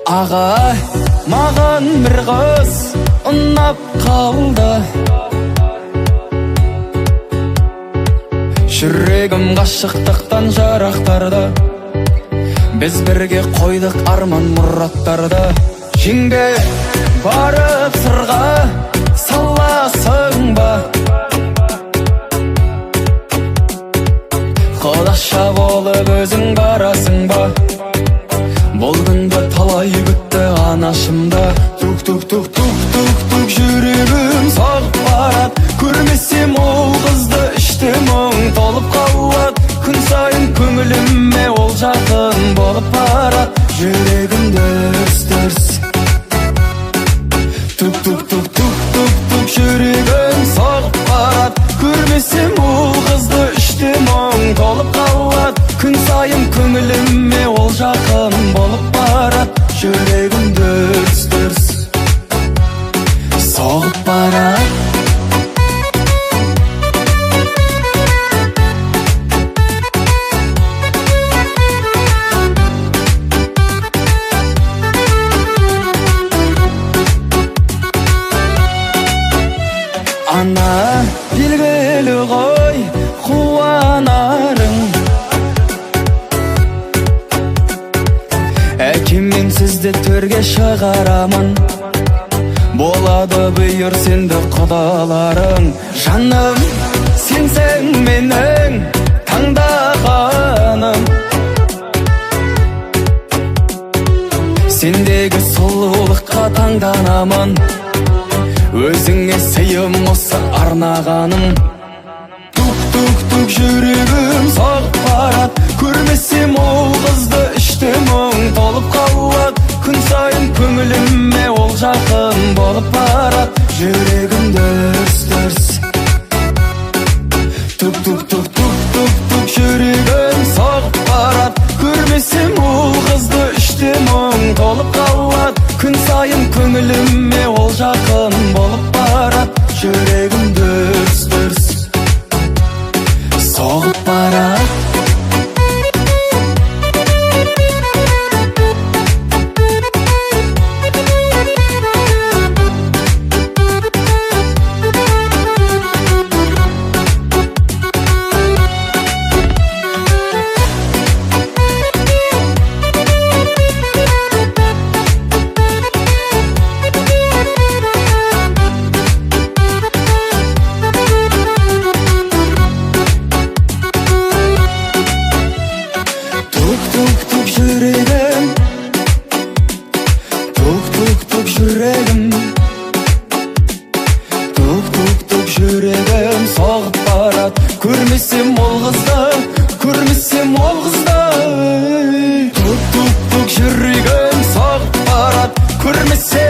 Аға, маған бір қыз ұнап қалды. Жүрегім ғашықтықтан жарақтарды. Біз бірге қойдық арман мұраттарды. Жеңбе барып сырға саласың ба? Құдаша болып өзің барасың ба? Бұл күнді талай күтті анашымда. Тук-тук-тук-тук-тук-тук жүрегім соғып барад. Көрмесем ол қызды іште мұң толып қалад. Күн сайын көңіліме ол жақын болып барад. Жүрегім дүрс-дүрс. Тук-тук-тук-тук-тук-тук жүрегім соғып барад. Көрмесем ол қызды іште мұң толып қалад. Күн сайын көңіліме ол жақын болып барад. Жүрегім дүрс-дүрс соғып барад. Ана белгілі ғой қуанарың. Әкеммен сізді төрге шығарамын. Болады бұйыр сенді құдаларың. Жаным, сенсің менің таңдағаным. Сендегі сұлулыққа таңданамын. Өзіңе сыйым осы арнағаным. Тук-тук-тук жүрегім соғып барад. Көрмесем ол қызды іште мұң толып қалад. Күн сайын көңіліме ол жақын болып барад. Жүрегім дүрс-дүрс. Тук-тук-тук-тук-тук-тук жүрегім соғып барад. Көрмесем ол қызды іште мұң толып қалад. Күн сайын көңіліме ол жақын болып барад. Жүрегім дүрс-дүрс соғып барад. Тук-тук-тук жүрегім, тук-тук-тук жүрегім, тук-тук-тук жүрегім соғып барад. Көрмесем ол қызды, көрмесем ол қызды. Тук-тук-тук жүрегім соғып барад. Көрмесем